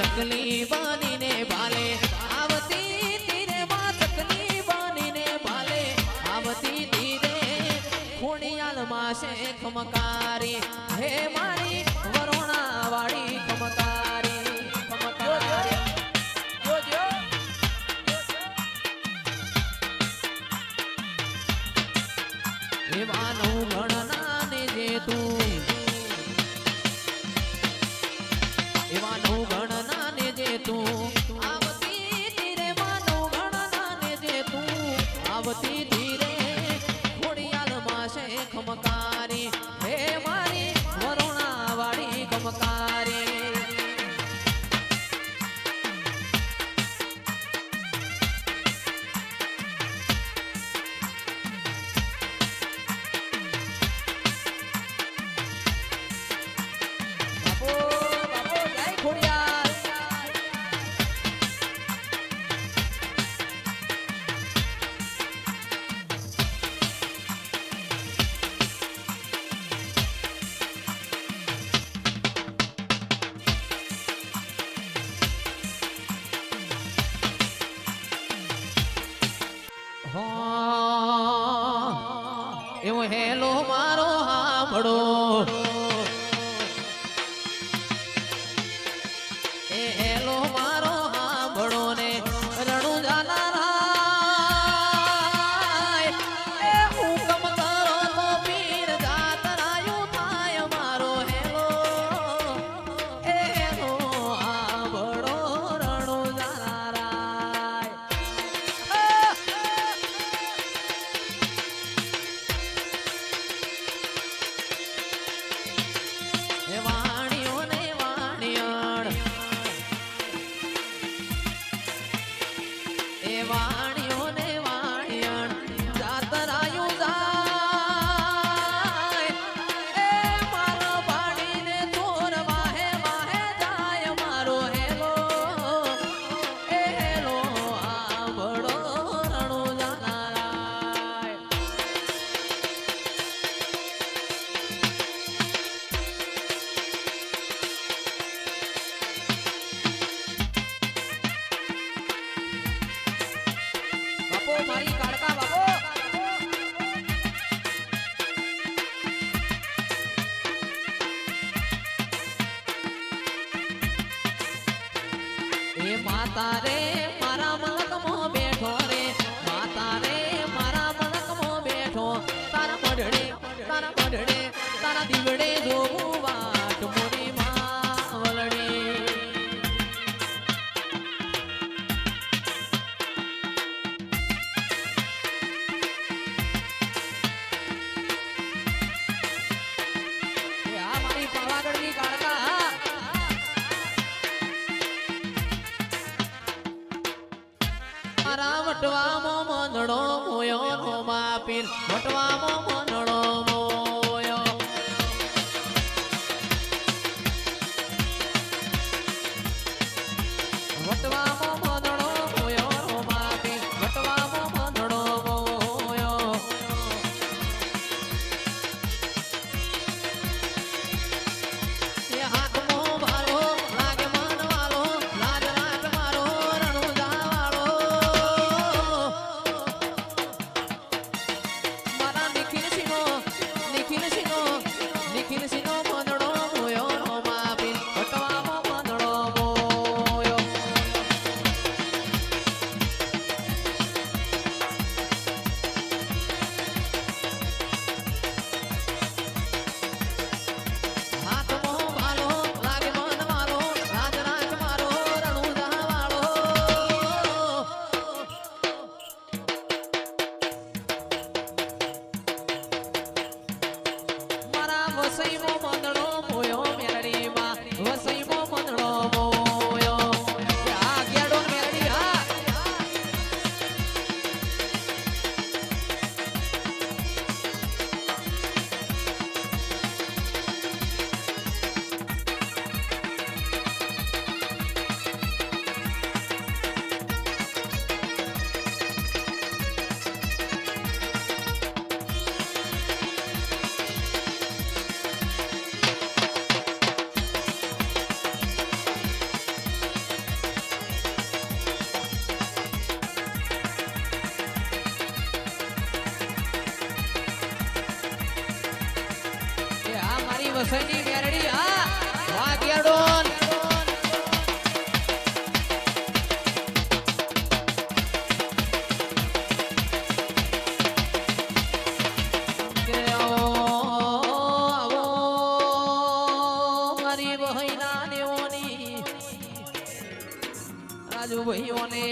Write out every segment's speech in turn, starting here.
ચકલી બનીને ભાલે આવતી ધીરે માં ચકલી બનીને ભાલે આવતી ધીરે ખોડિયાલ માં છે ખમકારી હે મારી વરોણા વાળી ખમકારી ખમકારી એવા નવ ગણના ને જે તું એવા નવ ગણના ને જે તું આવતી ધીરે માં નવ ગણના ને જે તું આવતી ધીરે ખોડિયાલ માં છે ખમકારી હે મારી વરુણા વાળી ખમકારી એવો હેલો મારો હાંભળો એ હેલો મારો હાંભળો ને રણુ જાનારાય એ હુકમ કરો તો પીર જાતરાયું થાય મારો હેલો એ હેલો હાંભળો રણુ જાનારાય વાણીઓ ને વાણિયણ એ વાણીઓ ને વાણિયણ જાતરાયું જાય એ મારો પાડીને ચોર વાહે વાહે જાય મારો હેલો એ હેલો આંભળો રણુ જાનારાય મારી કાળકા બાપો એ માતા રે મારા મલકમાં બેઠો રે માતા રે મારા મલકમાં બેઠો તારા મઢડે તારા દીવડે જોવું વાટ મોરી માં વલડે પાવાગઢની કાળકા મારા વટવામાં મંદડો મોયો નો માપીર વટવામાં મંદડો મોયો વટવામાં મંદડો મોયો નો માપીર વટવામાં મંદડો મોયો મારા નિખિલ વસઈની મેરડી આ વાગેડોન રાજુ ભાઈઓને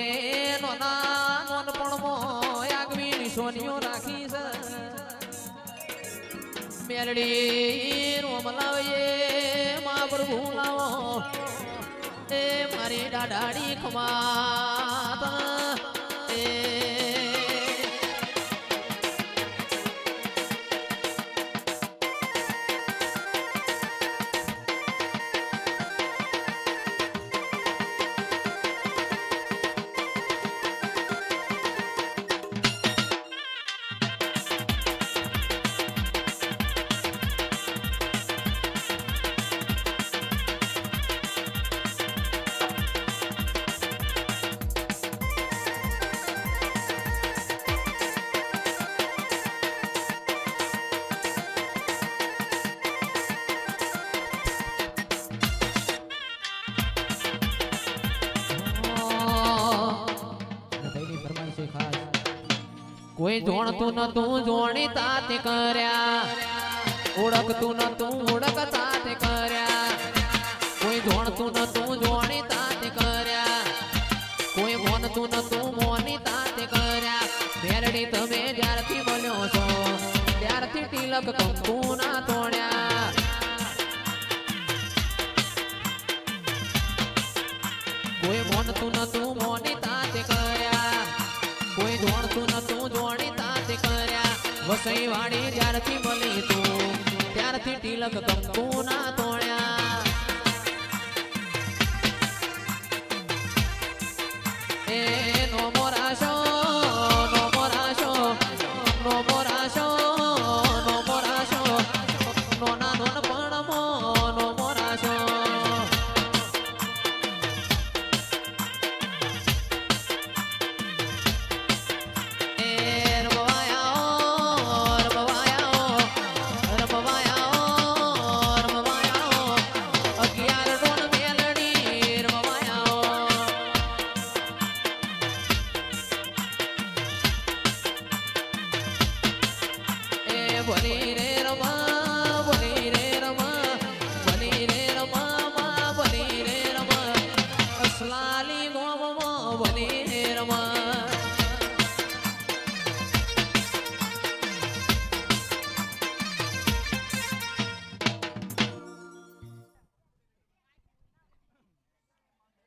નોના નોનપણમાં આગવી નિશોનીઓ રાખી છે મેરડી રોમલાવીએ મા પ્રભુ લાવો એ મારી દાડાડી ખમાત એ કોઈ જોણતું નતું જોણી તાતે કર્યા ઓળખતું નતું ઓળખતા તે કર્યા કોઈ જોણતું નતું જોણી તાતે કર્યા કોઈ મોનતું નતું મોની તાતે કર્યા મેરડી તમે જ્યારથી મળ્યો છો ત્યારથી તિલક કંકુ ના તોડ્યા કોઈ મોનતું નતું મોની તાતે કર્યા કોઈ જોણતું નતું જોણી તાતે કર્યા વસઈ વાડી જ્યારથી મળી તું ત્યારથી તિલક કંકુ ના તોડ્યા એ નો મોરાશો નો મોરાશો નો મોરાશો નો મોરાશો નો ના નોન પણમો નો મોરાશો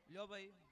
લ્યો ભાઈ